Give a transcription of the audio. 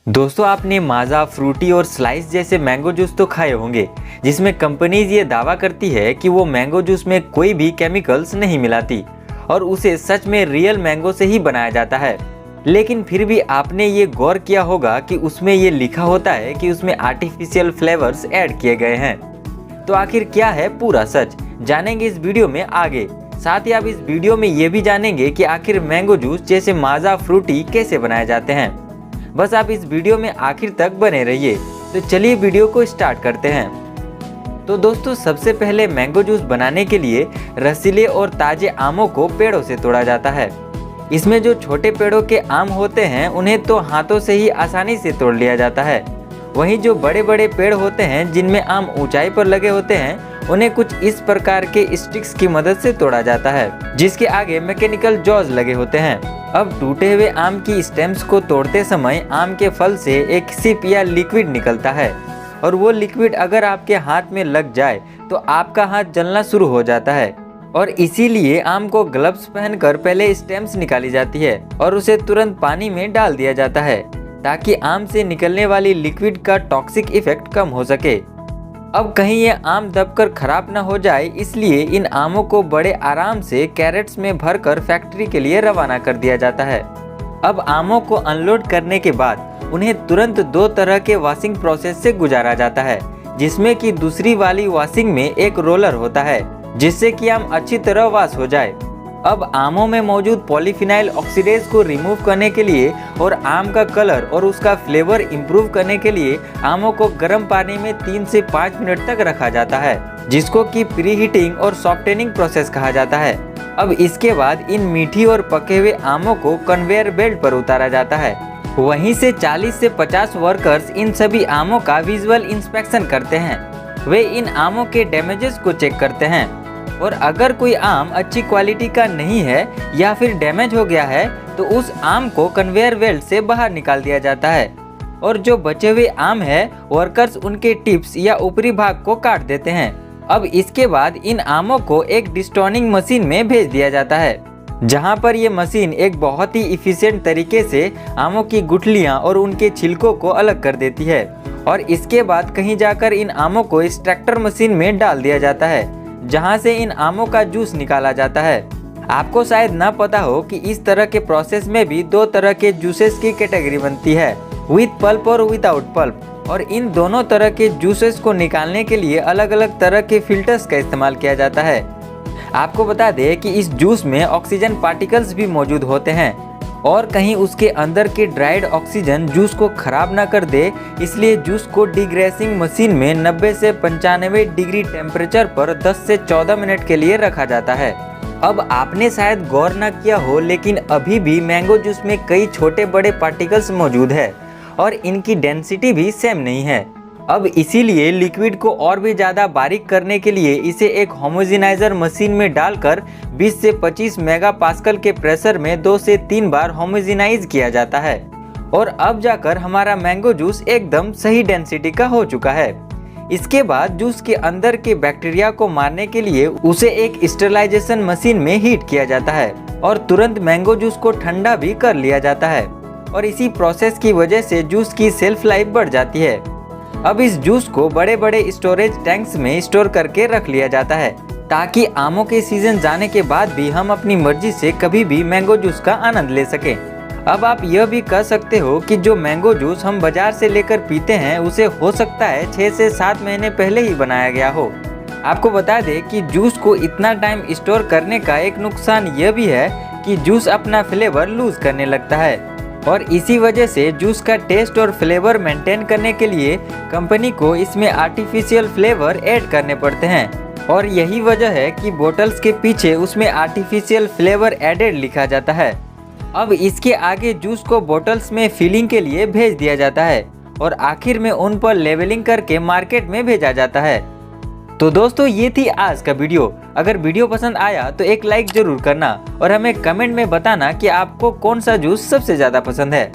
दोस्तों आपने माजा, फ्रूटी और स्लाइस जैसे मैंगो जूस तो खाए होंगे जिसमें कंपनीज ये दावा करती है कि वो मैंगो जूस में कोई भी केमिकल्स नहीं मिलाती और उसे सच में रियल मैंगो से ही बनाया जाता है। लेकिन फिर भी आपने ये गौर किया होगा कि उसमें ये लिखा होता है कि उसमें आर्टिफिशियल फ्लेवर्स ऐड किए गए हैं। तो आखिर क्या है पूरा सच, जानेंगे इस वीडियो में आगे। साथ ही आप इस वीडियो में ये भी जानेंगे कि आखिर मैंगो जूस जैसे माजा, फ्रूटी कैसे बनाए जाते हैं। बस आप इस वीडियो में आखिर तक बने रहिए। तो चलिए वीडियो को स्टार्ट करते हैं। तो दोस्तों सबसे पहले मैंगो जूस बनाने के लिए रसीले और ताजे आमों को पेड़ों से तोड़ा जाता है। इसमें जो छोटे पेड़ों के आम होते हैं उन्हें तो हाथों से ही आसानी से तोड़ लिया जाता है। वहीं जो बड़े बड़े पेड़ होते हैं जिनमें आम ऊंचाई पर लगे होते हैं उन्हें कुछ इस प्रकार के स्टिक्स की मदद से तोड़ा जाता है जिसके आगे मैकेनिकल जॉज लगे होते हैं। अब टूटे हुए आम की स्टेम्स को तोड़ते समय आम के फल से एक सिप या लिक्विड निकलता है और वो लिक्विड अगर आपके हाथ में लग जाए तो आपका हाथ जलना शुरू हो जाता है और इसीलिए आम को ग्लव्स पहनकर पहले स्टेम्स निकाली जाती है और उसे तुरंत पानी में डाल दिया जाता है ताकि आम से निकलने वाली लिक्विड का टॉक्सिक इफेक्ट कम हो सके। अब कहीं ये आम दबकर खराब न हो जाए इसलिए इन आमों को बड़े आराम से कैरेट्स में भरकर फैक्ट्री के लिए रवाना कर दिया जाता है। अब आमों को अनलोड करने के बाद उन्हें तुरंत दो तरह के वॉशिंग प्रोसेस से गुजारा जाता है, जिसमें कि दूसरी वाली वॉशिंग में एक रोलर होता है जिससे कि आम अच्छी तरह वॉश हो जाए। अब आमों में मौजूद पॉलीफिनाइल ऑक्सीडेज को रिमूव करने के लिए और आम का कलर और उसका फ्लेवर इम्प्रूव करने के लिए आमों को गर्म पानी में 3 से 5 मिनट तक रखा जाता है, जिसको कि प्री हीटिंग और सॉफ्टनिंग प्रोसेस कहा जाता है। अब इसके बाद इन मीठी और पके हुए आमों को कन्वेयर बेल्ट पर उतारा जाता है। वहीं से 40 से 50 वर्कर्स इन सभी आमों का विजुअल इंस्पेक्शन करते हैं। वे इन आमों के डैमेजेस को चेक करते हैं और अगर कोई आम अच्छी क्वालिटी का नहीं है या फिर डैमेज हो गया है तो उस आम को कन्वेयर बेल्ट से बाहर निकाल दिया जाता है और जो बचे हुए आम है वर्कर्स उनके टिप्स या ऊपरी भाग को काट देते हैं। अब इसके बाद इन आमों को एक डिस्टोनिंग मशीन में भेज दिया जाता है जहां पर ये मशीन एक बहुत ही इफिशिएंट तरीके से आमों की गुठलियां और उनके छिलकों को अलग कर देती है और इसके बाद कहीं जाकर इन आमों को एक्सट्रैक्टर मशीन में डाल दिया जाता है जहां से इन आमों का जूस निकाला जाता है। आपको शायद ना पता हो कि इस तरह के प्रोसेस में भी दो तरह के जूसेस की कैटेगरी बनती है, विद पल्प और विदाउट पल्प, और इन दोनों तरह के जूसेस को निकालने के लिए अलग अलग तरह के फिल्टर्स का इस्तेमाल किया जाता है। आपको बता दें कि इस जूस में ऑक्सीजन पार्टिकल्स भी मौजूद होते हैं और कहीं उसके अंदर के ड्राइड ऑक्सीजन जूस को खराब ना कर दे, इसलिए जूस को डिग्रेसिंग मशीन में 90 से 95 डिग्री टेम्परेचर पर 10 से 14 मिनट के लिए रखा जाता है। अब आपने शायद गौर ना किया हो लेकिन अभी भी मैंगो जूस में कई छोटे बड़े पार्टिकल्स मौजूद है और इनकी डेंसिटी भी सेम नहीं है। अब इसीलिए लिक्विड को और भी ज़्यादा बारीक करने के लिए इसे एक होमोजेनाइजर मशीन में डालकर 20 से 25 मेगापास्कल के प्रेशर में 2 से 3 बार होमोजेनाइज किया जाता है और अब जाकर हमारा मैंगो जूस एकदम सही डेंसिटी का हो चुका है। इसके बाद जूस के अंदर के बैक्टीरिया को मारने के लिए उसे एक स्टेरिलाइजेशन मशीन में हीट किया जाता है और तुरंत मैंगो जूस को ठंडा भी कर लिया जाता है और इसी प्रोसेस की वजह से जूस की सेल्फ लाइफ बढ़ जाती है। अब इस जूस को बड़े बड़े स्टोरेज टैंक्स में स्टोर करके रख लिया जाता है ताकि आमों के सीजन जाने के बाद भी हम अपनी मर्जी से कभी भी मैंगो जूस का आनंद ले सकें। अब आप यह भी कह सकते हो कि जो मैंगो जूस हम बाजार से लेकर पीते हैं उसे हो सकता है 6 से 7 महीने पहले ही बनाया गया हो। आपको बता दें कि जूस को इतना टाइम स्टोर करने का एक नुकसान यह भी है कि जूस अपना फ्लेवर लूज करने लगता है और इसी वजह से जूस का टेस्ट और फ्लेवर मेंटेन करने के लिए कंपनी को इसमें आर्टिफिशियल फ्लेवर ऐड करने पड़ते हैं और यही वजह है कि बोतल्स के पीछे उसमें आर्टिफिशियल फ्लेवर एडेड लिखा जाता है। अब इसके आगे जूस को बोतल्स में फिलिंग के लिए भेज दिया जाता है और आखिर में उन पर लेबलिंग करके मार्केट में भेजा जाता है। तो दोस्तों ये थी आज का वीडियो। अगर वीडियो पसंद आया तो एक लाइक जरूर करना और हमें कमेंट में बताना कि आपको कौन सा जूस सबसे ज़्यादा पसंद है।